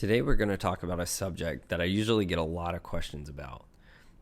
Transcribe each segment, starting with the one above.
Today we're going to talk about a subject that I usually get a lot of questions about,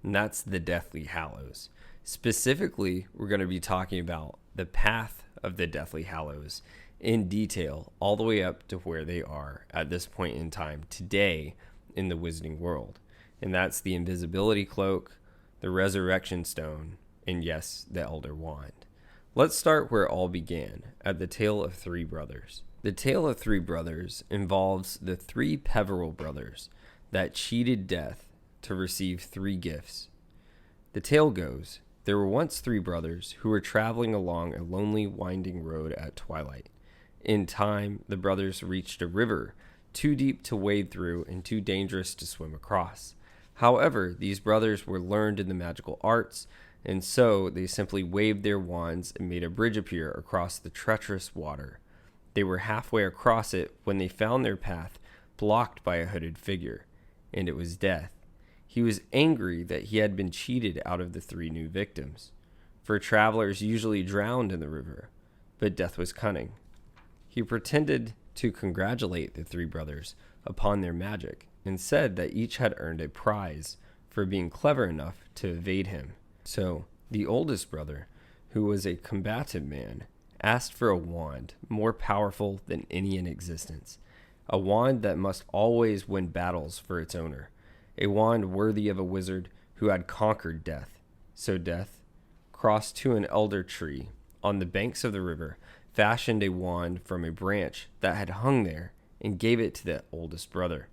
and that's the Deathly Hallows. Specifically, we're going to be talking about the path of the Deathly Hallows in detail, all the way up to where they are at this point in time today in the Wizarding world. And that's the Invisibility Cloak, the Resurrection Stone, and yes, the Elder Wand. Let's start where it all began, at the Tale of Three Brothers. The Tale of Three Brothers involves the three Peveril brothers that cheated death to receive three gifts. The tale goes, there were once three brothers who were traveling along a lonely, winding road at twilight. In time, the brothers reached a river, too deep to wade through and too dangerous to swim across. However, these brothers were learned in the magical arts, and so they simply waved their wands and made a bridge appear across the treacherous water. They were halfway across it when they found their path blocked by a hooded figure, and it was Death. He was angry that he had been cheated out of the three new victims, for travelers usually drowned in the river, but Death was cunning. He pretended to congratulate the three brothers upon their magic, and said that each had earned a prize for being clever enough to evade him. So, the oldest brother, who was a combative man, asked for a wand more powerful than any in existence, a wand that must always win battles for its owner, a wand worthy of a wizard who had conquered death. So Death crossed to an elder tree on the banks of the river, fashioned a wand from a branch that had hung there, and gave it to the oldest brother.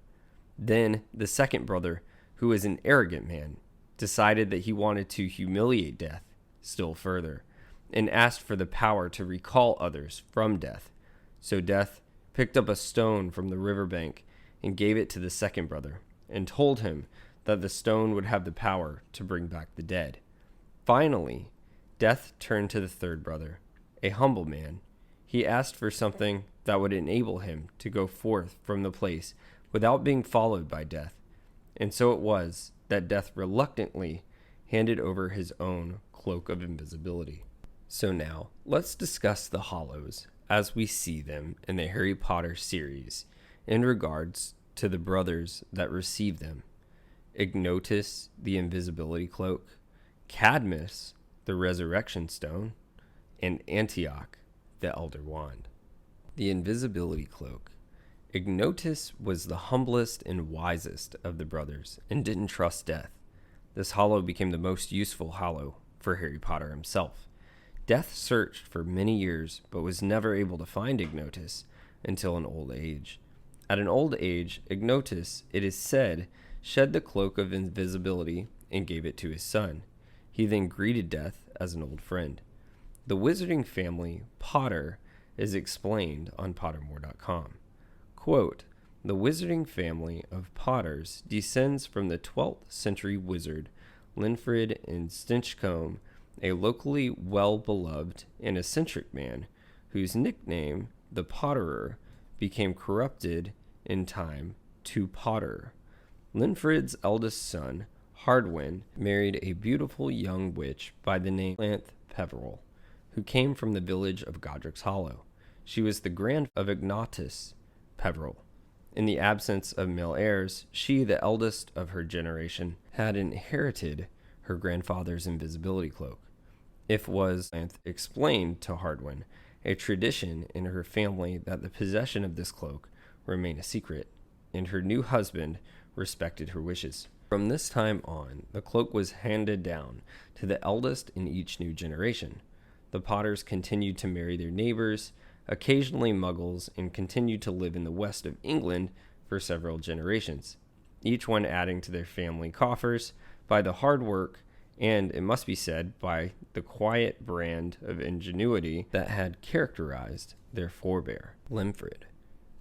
Then the second brother, who was an arrogant man, decided that he wanted to humiliate Death still further, and asked for the power to recall others from death. So Death picked up a stone from the riverbank and gave it to the second brother, and told him that the stone would have the power to bring back the dead. Finally, Death turned to the third brother, a humble man. He asked for something that would enable him to go forth from the place without being followed by Death. And so it was that Death reluctantly handed over his own cloak of invisibility. So now, let's discuss the Hallows as we see them in the Harry Potter series in regards to the brothers that received them. Ignotus, the Invisibility Cloak, Cadmus, the Resurrection Stone, and Antioch, the Elder Wand. The Invisibility Cloak. Ignotus was the humblest and wisest of the brothers and didn't trust Death. This Hallow became the most useful Hallow for Harry Potter himself. Death searched for many years, but was never able to find Ignotus until an old age. At an old age, Ignotus, it is said, shed the cloak of invisibility and gave it to his son. He then greeted Death as an old friend. The wizarding family, Potter, is explained on Pottermore.com. Quote, the wizarding family of Potters descends from the 12th century wizard Linfred and Stinchcombe, a locally well-beloved and eccentric man whose nickname, the Potterer, became corrupted in time to Potter. Linfred's eldest son, Hardwin, married a beautiful young witch by the name Lanthe Peveril, who came from the village of Godric's Hollow. She was the grandmother of Ignotus Peveril. In the absence of male heirs, she, the eldest of her generation, had inherited her grandfather's invisibility cloak. If was explained to Hardwin, a tradition in her family that the possession of this cloak remain a secret, and her new husband respected her wishes. From this time on, the cloak was handed down to the eldest in each new generation. The Potters continued to marry their neighbors, occasionally Muggles, and continued to live in the west of England for several generations, each one adding to their family coffers by the hard work and, it must be said, by the quiet brand of ingenuity that had characterized their forebear, Linfred.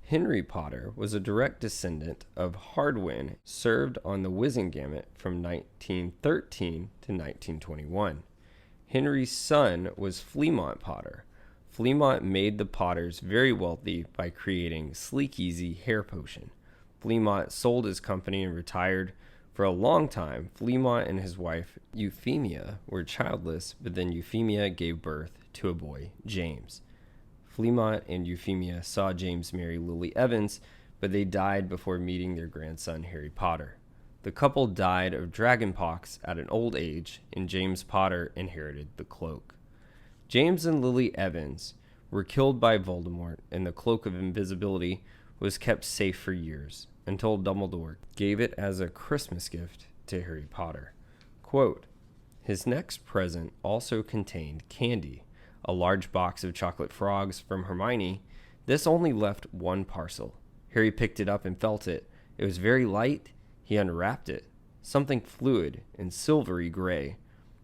Henry Potter was a direct descendant of Hardwin, served on the Wizengamot from 1913 to 1921. Henry's son was Fleamont Potter. Fleamont made the Potters very wealthy by creating Sleek Easy hair potion. Fleamont sold his company and retired. For a long time, Fleamont and his wife Euphemia were childless, but then Euphemia gave birth to a boy, James. Fleamont and Euphemia saw James marry Lily Evans, but they died before meeting their grandson Harry Potter. The couple died of dragonpox at an old age, and James Potter inherited the cloak. James and Lily Evans were killed by Voldemort, and the Cloak of Invisibility was kept safe for years, until Dumbledore gave it as a Christmas gift to Harry Potter. Quote, his next present also contained candy, a large box of chocolate frogs from Hermione. This only left one parcel. Harry picked it up and felt it. It was very light. He unwrapped it. Something fluid and silvery gray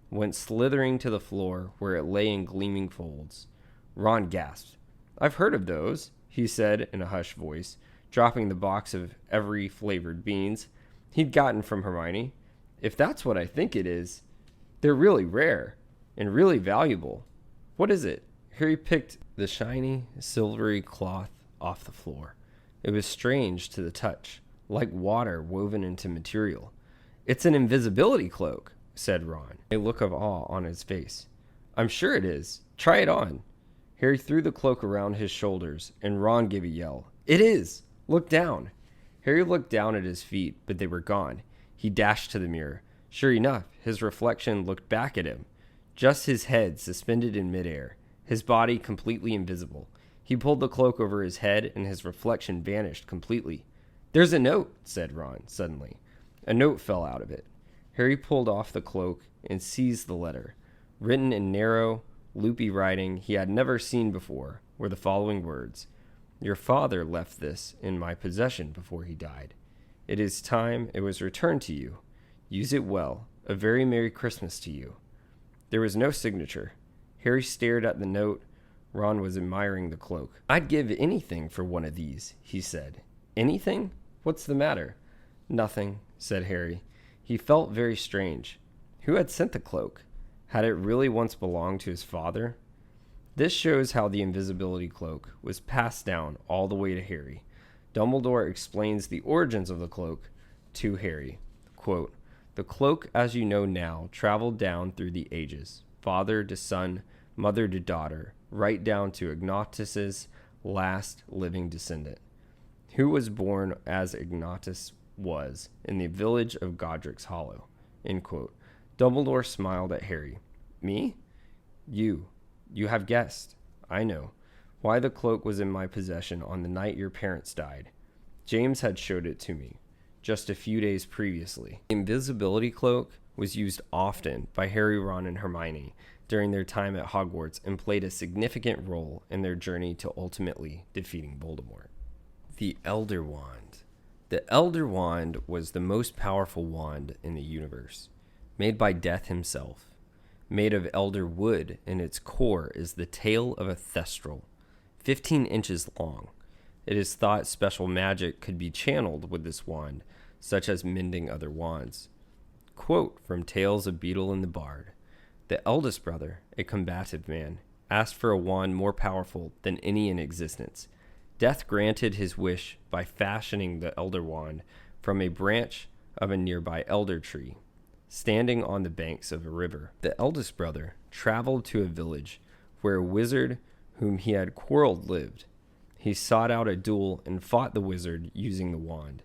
went slithering to the floor where it lay in gleaming folds. Ron gasped. I've heard of those, he said in a hushed voice, dropping the box of every flavored beans he'd gotten from Hermione. If that's what I think it is, they're really rare and really valuable. What is it? Harry picked the shiny, silvery cloth off the floor. It was strange to the touch, like water woven into material. It's an invisibility cloak, said Ron, a look of awe on his face. I'm sure it is. Try it on. Harry threw the cloak around his shoulders, and Ron gave a yell. It is! Look down. Harry looked down at his feet, but they were gone. He dashed to the mirror. Sure enough, his reflection looked back at him, just his head suspended in midair, his body completely invisible. He pulled the cloak over his head, and his reflection vanished completely. There's a note, said Ron, suddenly. A note fell out of it. Harry pulled off the cloak and seized the letter. Written in narrow, loopy writing he had never seen before were the following words. Your father left this in my possession before he died. It is time it was returned to you. Use it well. A very Merry Christmas to you. There was no signature. Harry stared at the note. Ron was admiring the cloak. I'd give anything for one of these, he said. Anything? What's the matter? Nothing, said Harry. He felt very strange. Who had sent the cloak? Had it really once belonged to his father? This shows how the invisibility cloak was passed down all the way to Harry. Dumbledore explains the origins of the cloak to Harry. Quote, the cloak, as you know now, traveled down through the ages, father to son, mother to daughter, right down to Ignatus's last living descendant, who was born as Ignatus was in the village of Godric's Hollow. End quote. Dumbledore smiled at Harry. Me? You have guessed. I know. Why the cloak was in my possession on the night your parents died. James had showed it to me, just a few days previously. The invisibility cloak was used often by Harry, Ron, and Hermione during their time at Hogwarts and played a significant role in their journey to ultimately defeating Voldemort. The Elder Wand. The Elder Wand was the most powerful wand in the universe, made by Death himself. Made of elder wood, and its core is the tail of a thestral, 15 inches long. It is thought special magic could be channeled with this wand, such as mending other wands. Quote from Tales of Beetle and the Bard. The eldest brother, a combative man, asked for a wand more powerful than any in existence. Death granted his wish by fashioning the elder wand from a branch of a nearby elder tree, standing on the banks of a river. The eldest brother traveled to a village where a wizard whom he had quarreled lived. He sought out a duel and fought the wizard using the wand,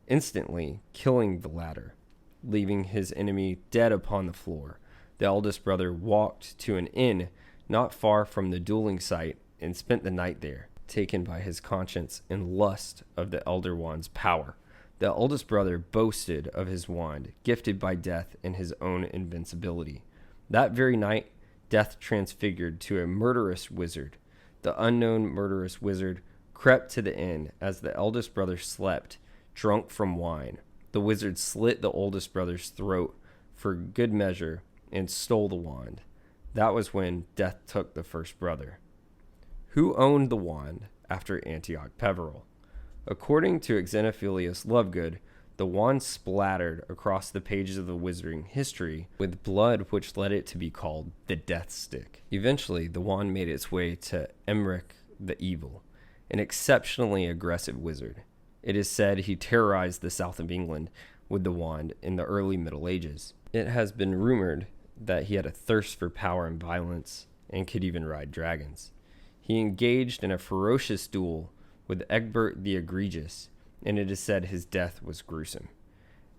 instantly killing the latter, leaving his enemy dead upon the floor. The eldest brother walked to an inn not far from the dueling site and spent the night there, taken by his conscience and lust of the elder wand's power. The eldest brother boasted of his wand, gifted by Death and his own invincibility. That very night, Death transfigured to a murderous wizard. The unknown murderous wizard crept to the inn as the eldest brother slept, drunk from wine. The wizard slit the oldest brother's throat for good measure and stole the wand. That was when Death took the first brother. Who owned the wand after Antioch Peveril? According to Xenophilius Lovegood, the wand splattered across the pages of the wizarding history with blood, which led it to be called the Death Stick. Eventually, the wand made its way to Emmerich the Evil, an exceptionally aggressive wizard. It is said he terrorized the south of England with the wand in the early Middle Ages. It has been rumored that he had a thirst for power and violence and could even ride dragons. He engaged in a ferocious duel with Egbert the Egregious, and it is said his death was gruesome.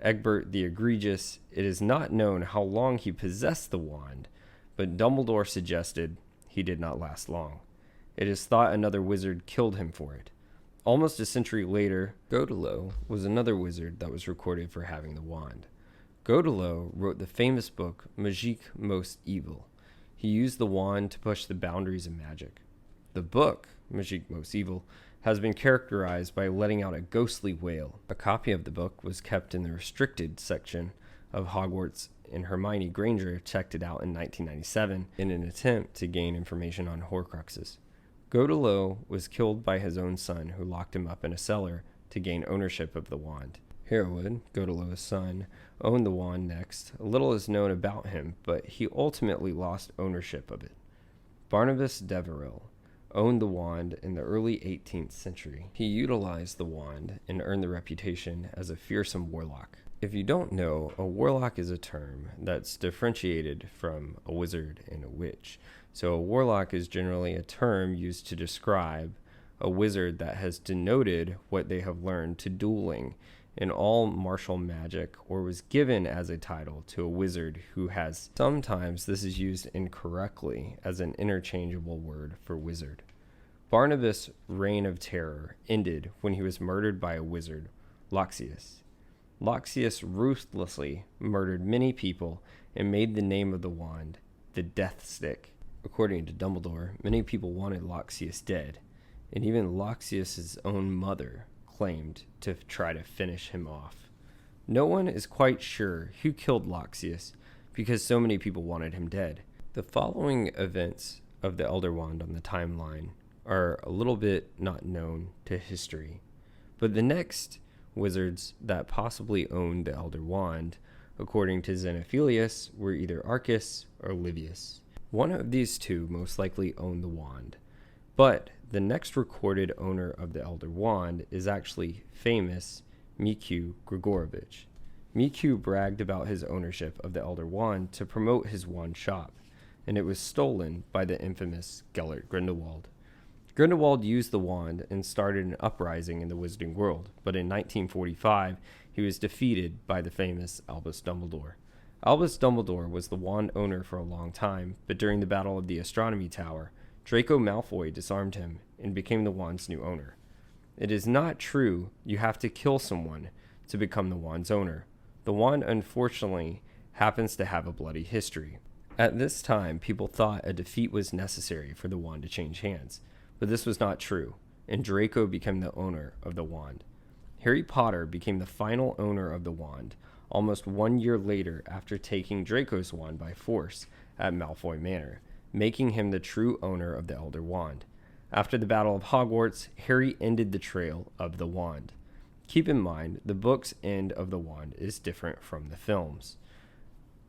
Egbert the Egregious, it is not known how long he possessed the wand, but Dumbledore suggested he did not last long. It is thought another wizard killed him for it. Almost a century later, Godelo was another wizard that was recorded for having the wand. Godelo wrote the famous book Magique Most Evil. He used the wand to push the boundaries of magic. The book, Magique Most Evil, has been characterized by letting out a ghostly wail. A copy of the book was kept in the restricted section of Hogwarts, and Hermione Granger checked it out in 1997 in an attempt to gain information on Horcruxes. Godelo was killed by his own son, who locked him up in a cellar to gain ownership of the wand. Hereward, Godelo's son, owned the wand next. Little is known about him, but he ultimately lost ownership of it. Barnabas Deverell owned the wand in the early 18th century. He utilized the wand and earned the reputation as a fearsome warlock. If you don't know, a warlock is a term that's differentiated from a wizard and a witch. So a warlock is generally a term used to describe a wizard that has denoted what they have learned to dueling in all martial magic, or was given as a title to a wizard who has. Sometimes this is used incorrectly as an interchangeable word for wizard. Barnabas' reign of terror ended when he was murdered by a wizard, Loxias. Loxias ruthlessly murdered many people and made the name of the wand the Death Stick. According to Dumbledore, many people wanted Loxias dead, and even Loxias' own mother claimed to try to finish him off. No one is quite sure who killed Loxias because so many people wanted him dead. The following events of the Elder Wand on the timeline are a little bit not known to history, but the next wizards that possibly owned the Elder Wand, according to Xenophilius, were either Arcus or Livius. One of these two most likely owned the wand, but the next recorded owner of the Elder Wand is actually famous Mikhail Grigorovich. Mikhail bragged about his ownership of the Elder Wand to promote his wand shop, and it was stolen by the infamous Gellert Grindelwald. Grindelwald used the wand and started an uprising in the wizarding world, but in 1945 he was defeated by the famous Albus Dumbledore. Albus Dumbledore was the wand owner for a long time, but during the Battle of the Astronomy Tower, Draco Malfoy disarmed him and became the wand's new owner. It is not true you have to kill someone to become the wand's owner. The wand, unfortunately, happens to have a bloody history. At this time, people thought a defeat was necessary for the wand to change hands, but this was not true, and Draco became the owner of the wand. Harry Potter became the final owner of the wand almost 1 year later after taking Draco's wand by force at Malfoy Manor, making him the true owner of the Elder Wand. After the Battle of Hogwarts, Harry ended the trail of the wand. Keep in mind, the book's end of the wand is different from the films.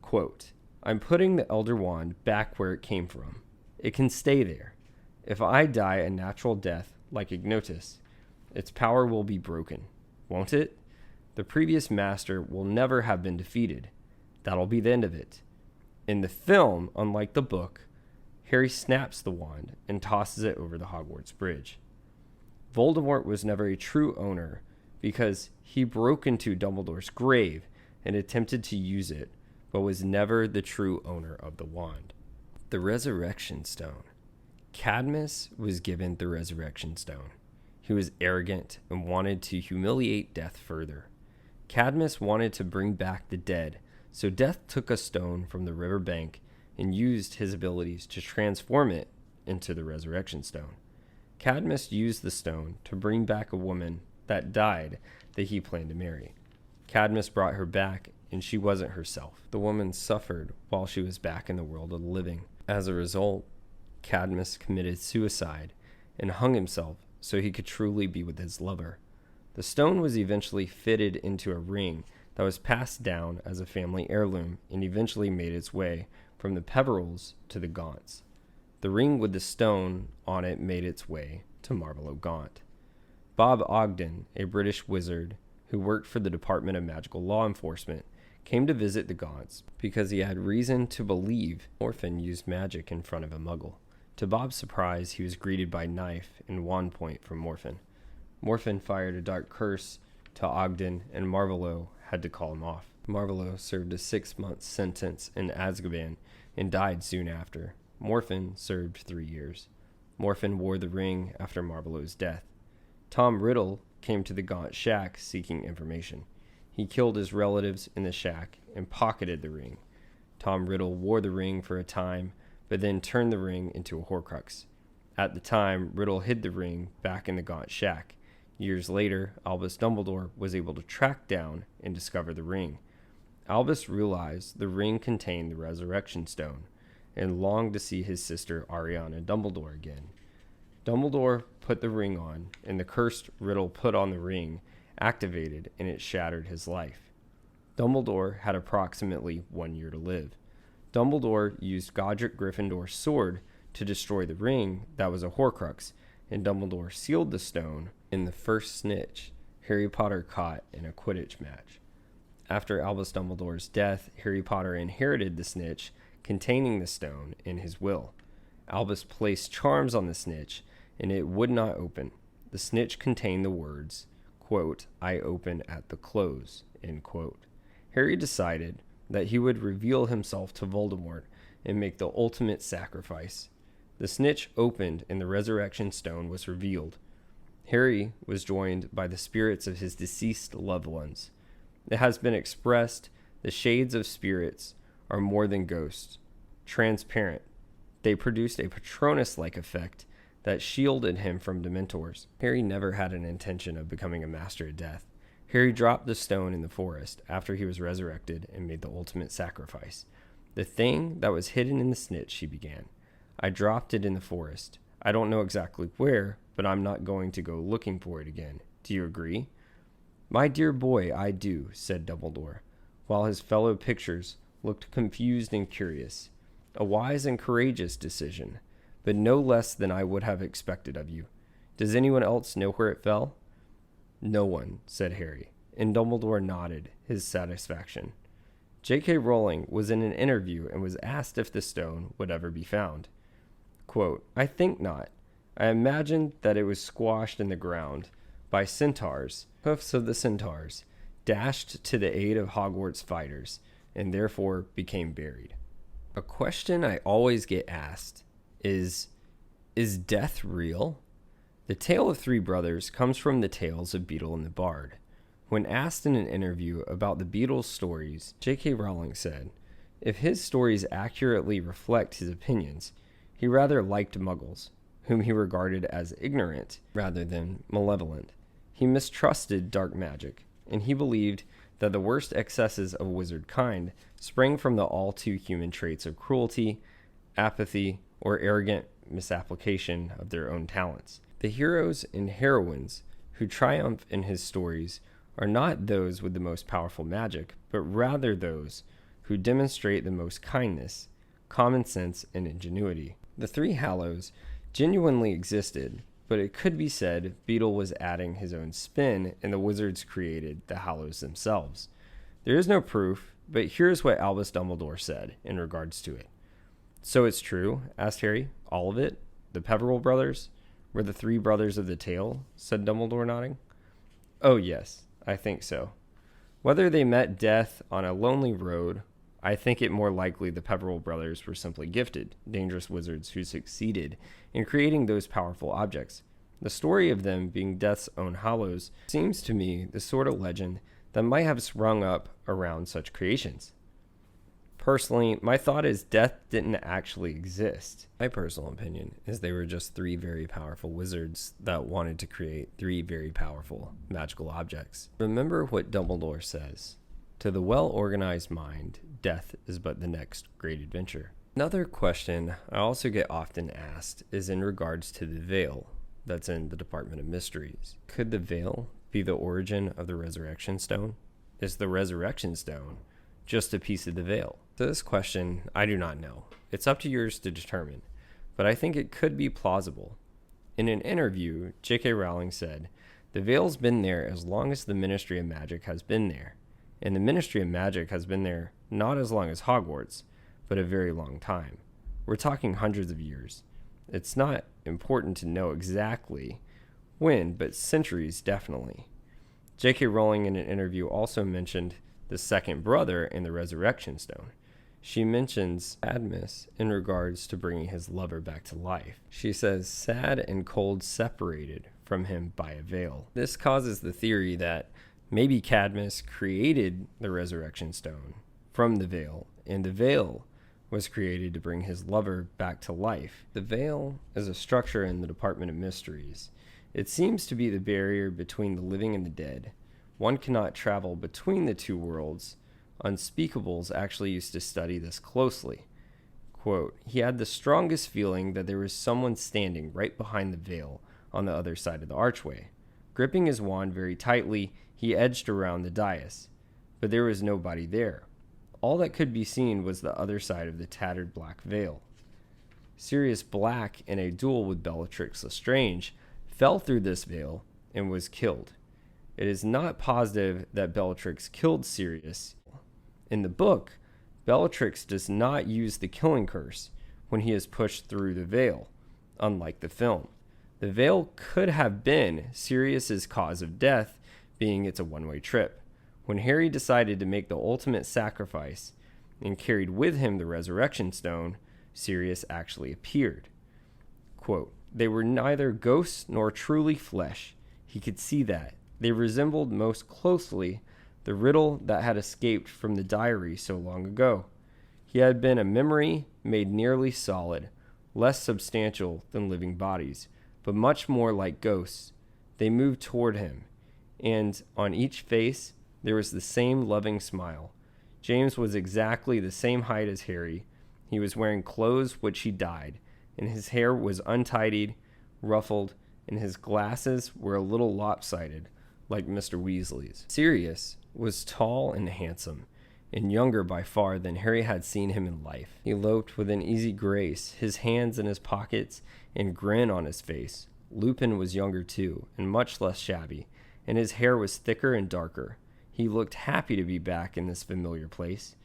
Quote, "I'm putting the Elder Wand back where it came from. It can stay there. If I die a natural death, like Ignotus, its power will be broken, won't it? The previous master will never have been defeated. That'll be the end of it." In the film, unlike the book, Harry snaps the wand and tosses it over the Hogwarts bridge. Voldemort was never a true owner because he broke into Dumbledore's grave and attempted to use it, but was never the true owner of the wand. The Resurrection Stone. Cadmus was given the Resurrection Stone. He was arrogant and wanted to humiliate Death further. Cadmus wanted to bring back the dead, so Death took a stone from the river bank and used his abilities to transform it into the Resurrection Stone. Cadmus used the stone to bring back a woman that died that he planned to marry. Cadmus brought her back, and she wasn't herself. The woman suffered while she was back in the world of the living. As a result, Cadmus committed suicide and hung himself so he could truly be with his lover. The stone was eventually fitted into a ring that was passed down as a family heirloom and eventually made its way from the Peverils to the Gaunts. The ring with the stone on it made its way to Marvolo Gaunt. Bob Ogden, a British wizard who worked for the Department of Magical Law Enforcement, came to visit the Gaunts because he had reason to believe Morphin used magic in front of a muggle. To Bob's surprise, he was greeted by knife and wand point from Morphin. Morfin fired a dark curse to Ogden, and Marvolo had to call him off. Marvolo served a 6-month sentence in Azkaban and died soon after. Morfin served 3 years. Morfin wore the ring after Marvolo's death. Tom Riddle came to the Gaunt Shack seeking information. He killed his relatives in the shack and pocketed the ring. Tom Riddle wore the ring for a time, but then turned the ring into a Horcrux. At the time, Riddle hid the ring back in the Gaunt Shack. Years later, Albus Dumbledore was able to track down and discover the ring. Albus realized the ring contained the Resurrection Stone and longed to see his sister Ariana Dumbledore again. Dumbledore put the ring on, and the cursed Riddle put on the ring activated, and it shattered his life. Dumbledore had approximately 1 year to live. Dumbledore used Godric Gryffindor's sword to destroy the ring that was a Horcrux, and Dumbledore sealed the stone in the first snitch Harry Potter caught in a Quidditch match. After Albus Dumbledore's death, Harry Potter inherited the snitch containing the stone in his will. Albus placed charms on the snitch, and it would not open. The snitch contained the words, quote, "I open at the close," end quote. Harry decided that he would reveal himself to Voldemort and make the ultimate sacrifice. The snitch opened, and the Resurrection Stone was revealed. Harry was joined by the spirits of his deceased loved ones. It has been expressed the shades of spirits are more than ghosts, transparent. They produced a Patronus-like effect that shielded him from Dementors. Harry never had an intention of becoming a Master of Death. Harry dropped the stone in the forest after he was resurrected and made the ultimate sacrifice. The thing that was hidden in the snitch, he began. I dropped it in the forest. I don't know exactly where, but I'm not going to go looking for it again. Do you agree? My dear boy, I do, said Dumbledore, while his fellow pictures looked confused and curious. A wise and courageous decision, but no less than I would have expected of you. Does anyone else know where it fell? No one, said Harry, and Dumbledore nodded his satisfaction. J.K. Rowling was in an interview and was asked if the stone would ever be found. Quote, I think not. I imagined that it was squashed in the ground by centaurs, hoofs of the centaurs, dashed to the aid of Hogwarts fighters, and therefore became buried. A question I always get asked is death real? The tale of three brothers comes from the tales of Beedle and the Bard. When asked in an interview about the Beatles' stories, J.K. Rowling said, if his stories accurately reflect his opinions, he rather liked Muggles, whom he regarded as ignorant rather than malevolent. He mistrusted dark magic, and he believed that the worst excesses of wizard kind sprang from the all-too-human traits of cruelty, apathy, or arrogant misapplication of their own talents. The heroes and heroines who triumph in his stories are not those with the most powerful magic, but rather those who demonstrate the most kindness, common sense, and ingenuity. The three Hallows genuinely existed, but it could be said Beedle was adding his own spin and the wizards created the Hallows themselves. There is no proof, but here's what Albus Dumbledore said in regards to it. So it's true, asked Harry. All of it? The Peverell brothers? Were the three brothers of the tale? Said Dumbledore, nodding. Oh yes, I think so. Whether they met death on a lonely road, I think it more likely the Peverell brothers were simply gifted, dangerous wizards who succeeded in creating those powerful objects. The story of them being Death's own Hallows seems to me the sort of legend that might have sprung up around such creations. Personally, my thought is death didn't actually exist. My personal opinion is they were just three very powerful wizards that wanted to create three very powerful magical objects. Remember what Dumbledore says. To the well-organized mind, death is but the next great adventure. Another question I also get often asked is in regards to the veil that's in the Department of Mysteries. Could the veil be the origin of the Resurrection Stone? Is the Resurrection Stone just a piece of the veil? To this question, I do not know. It's up to yours to determine, but I think it could be plausible. In an interview, J.K. Rowling said, the veil's been there as long as the Ministry of Magic has been there. And the Ministry of Magic has been there not as long as Hogwarts, but a very long time. We're talking hundreds of years. It's not important to know exactly When, but centuries definitely. J.K. Rowling in an interview also mentioned the second brother in the Resurrection Stone. She mentions Cadmus in regards to bringing his lover back to life. She says, sad and cold separated from him by a veil. This causes the theory that maybe Cadmus created the Resurrection Stone from the veil, and the veil was created to bring his lover back to life. The veil is a structure in the Department of Mysteries. It seems to be the barrier between the living and the dead. One cannot travel between the two worlds. Unspeakables actually used to study this closely. Quote, he had the strongest feeling that there was someone standing right behind the veil on the other side of the archway. Gripping his wand very tightly, he edged around the dais, but there was nobody there. All that could be seen was the other side of the tattered black veil. Sirius Black, in a duel with Bellatrix Lestrange, fell through this veil and was killed. It is not positive that Bellatrix killed Sirius. In the book, Bellatrix does not use the killing curse when he is pushed through the veil, unlike the film. The veil could have been Sirius's cause of death, being it's a one-way trip. When Harry decided to make the ultimate sacrifice and carried with him the Resurrection Stone, Sirius actually appeared. Quote, they were neither ghosts nor truly flesh. He could see that. They resembled most closely the riddle that had escaped from the diary so long ago. He had been a memory made nearly solid, less substantial than living bodies, but much more like ghosts. They moved toward him, and on each face there was the same loving smile. James was exactly the same height as Harry. He was wearing clothes which he dyed, and his hair was untidied, ruffled, and his glasses were a little lopsided, like Mr. Weasley's. Sirius was tall and handsome, and younger by far than Harry had seen him in life. He loped with an easy grace, his hands in his pockets and grin on his face. Lupin was younger too, and much less shabby, and his hair was thicker and darker. He looked happy to be back in this familiar place,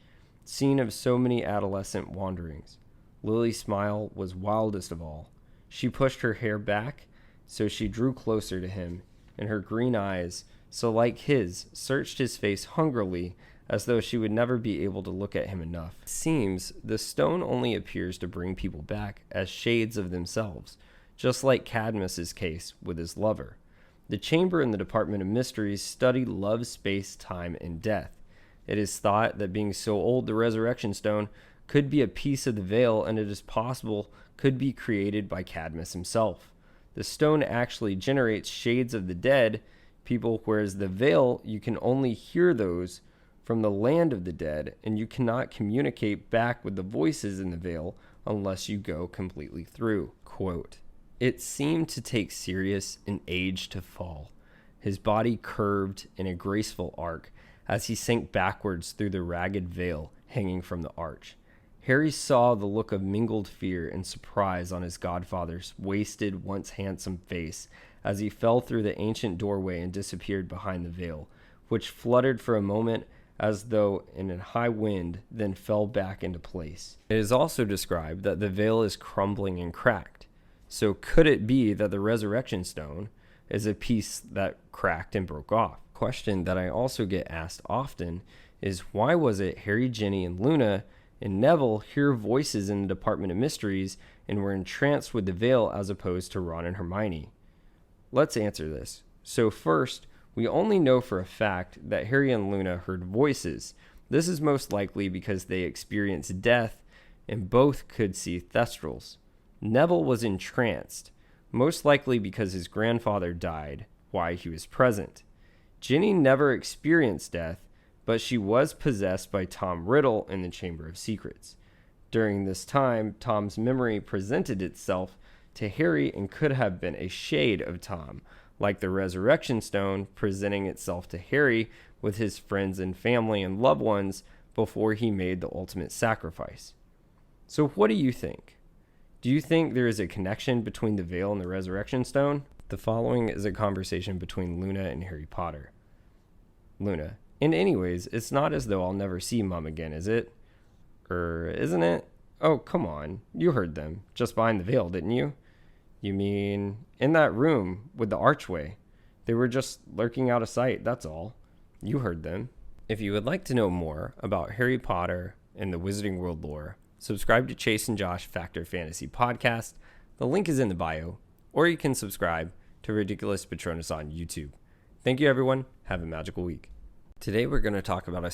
scene of so many adolescent wanderings. Lily's smile was wildest of all. She pushed her hair back, so she drew closer to him, and her green eyes, so like his, searched his face hungrily, as though she would never be able to look at him enough. It seems the stone only appears to bring people back as shades of themselves, just like Cadmus's case with his lover. The chamber in the Department of Mysteries studied love, space, time, and death. It is thought that being so old, the Resurrection Stone could be a piece of the veil, and it is possible could be created by Cadmus himself. The stone actually generates shades of the dead people, whereas the veil, you can only hear those from the land of the dead, and you cannot communicate back with the voices in the veil unless you go completely through. Quote, it seemed to take Sirius an age to fall. His body curved in a graceful arc as he sank backwards through the ragged veil hanging from the arch. Harry saw the look of mingled fear and surprise on his godfather's wasted, once handsome face as he fell through the ancient doorway and disappeared behind the veil, which fluttered for a moment as though in a high wind, then fell back into place. It is also described that the veil is crumbling and cracked. So could it be that the Resurrection Stone is a piece that cracked and broke off? A question that I also get asked often is, why was it Harry, Ginny, and Luna and Neville hear voices in the Department of Mysteries and were entranced with the veil as opposed to Ron and Hermione? Let's answer this. So first, we only know for a fact that Harry and Luna heard voices. This is most likely because they experienced death and both could see thestrals. Neville was entranced, most likely because his grandfather died while he was present. Ginny never experienced death, but she was possessed by Tom Riddle in the Chamber of Secrets. During this time, Tom's memory presented itself to Harry and could have been a shade of Tom, like the Resurrection Stone presenting itself to Harry with his friends and family and loved ones before he made the ultimate sacrifice. So what do you think? Do you think there is a connection between the veil and the Resurrection Stone? The following is a conversation between Luna and Harry Potter. Luna, and anyways, it's not as though I'll never see Mom again, is it? Isn't it? Oh, come on. You heard them. Just behind the veil, didn't you? You mean in that room with the archway? They were just lurking out of sight, that's all. You heard them. If you would like to know more about Harry Potter and the Wizarding World lore, subscribe to Chase and Josh Factor Fantasy Podcast. The link is in the bio, or you can subscribe to Ridiculous Patronus on YouTube. Thank you, everyone. Have a magical week. Today we're going to talk about a